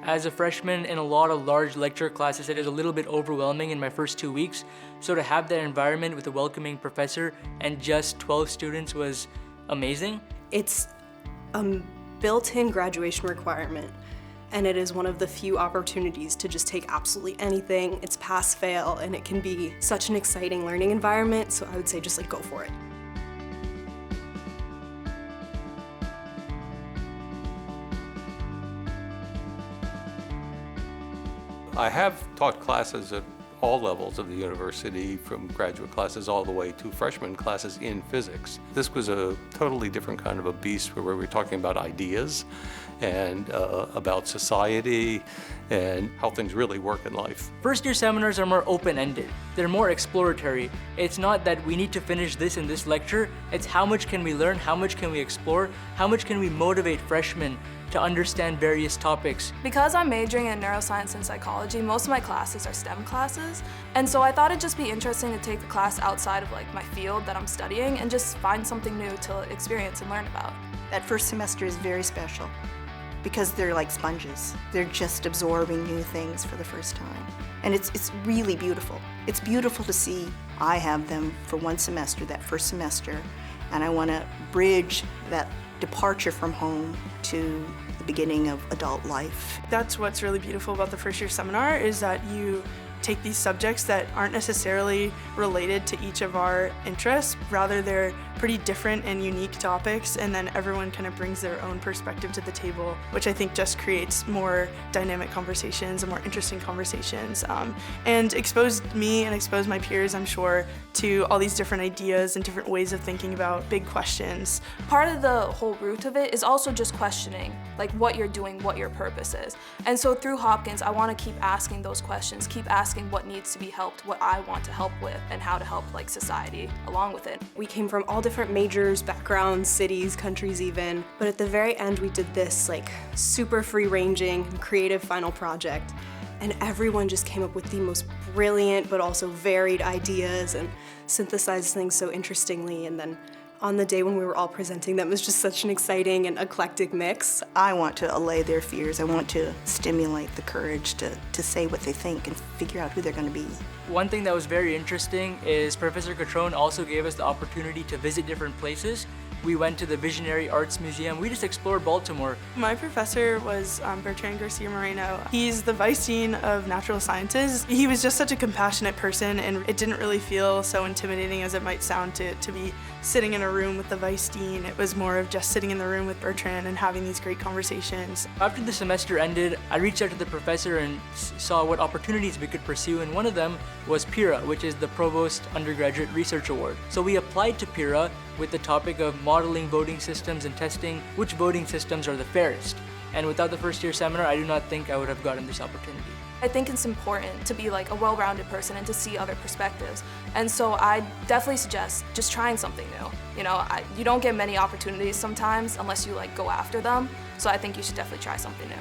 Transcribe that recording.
As a freshman in a lot of large lecture classes, it is a little bit overwhelming in my first 2 weeks. So to have that environment with a welcoming professor and just 12 students was amazing. It's a built-in graduation requirement, and it is one of the few opportunities to just take absolutely anything. It's pass-fail, and it can be such an exciting learning environment, so I would say just go for it. I have taught classes at all levels of the university, from graduate classes all the way to freshman classes in physics. This was a totally different kind of a beast where we were talking about ideas and about society and how things really work in life. First year seminars are more open-ended. They're more exploratory. It's not that we need to finish this in this lecture, it's how much can we learn, how much can we explore, how much can we motivate freshmen to understand various topics. Because I'm majoring in neuroscience and psychology, most of my classes are STEM classes, and so I thought it'd just be interesting to take a class outside of my field that I'm studying and just find something new to experience and learn about. That first semester is very special because they're like sponges. They're just absorbing new things for the first time. And it's really beautiful. It's beautiful to see. I have them for one semester, that first semester, and I want to bridge that departure from home to the beginning of adult life. That's what's really beautiful about the first year seminar, is that you take these subjects that aren't necessarily related to each of our interests. Rather, they're pretty different and unique topics, and then everyone kind of brings their own perspective to the table, which I think just creates more dynamic conversations and more interesting conversations, and exposed me and exposed my peers, I'm sure, to all these different ideas and different ways of thinking about big questions. Part of the whole root of it is also just questioning what you're doing, what your purpose is. And so through Hopkins, I want to keep asking those questions, keep asking what needs to be helped, what I want to help with, and how to help society along with it. We came from all different majors, backgrounds, cities, countries even, but at the very end we did this super free-ranging, creative final project, and everyone just came up with the most brilliant but also varied ideas and synthesized things so interestingly, and then on the day when we were all presenting them, it was just such an exciting and eclectic mix. I want to allay their fears. I want to stimulate the courage to say what they think and figure out who they're going to be. One thing that was very interesting is Professor Catrone also gave us the opportunity to visit different places. We went to the Visionary Arts Museum. We just explored Baltimore. My professor was Bertrand Garcia Moreno. He's the Vice Dean of Natural Sciences. He was just such a compassionate person, and it didn't really feel so intimidating as it might sound to be sitting in a room with the Vice Dean. It was more of just sitting in the room with Bertrand and having these great conversations. After the semester ended, I reached out to the professor and saw what opportunities we could pursue, and one of them was PIRA, which is the Provost Undergraduate Research Award. So we applied to PIRA with the topic of modeling voting systems and testing which voting systems are the fairest. And without the first year seminar, I do not think I would have gotten this opportunity. I think it's important to be a well-rounded person and to see other perspectives. And so I definitely suggest just trying something new. You don't get many opportunities sometimes unless you go after them. So I think you should definitely try something new.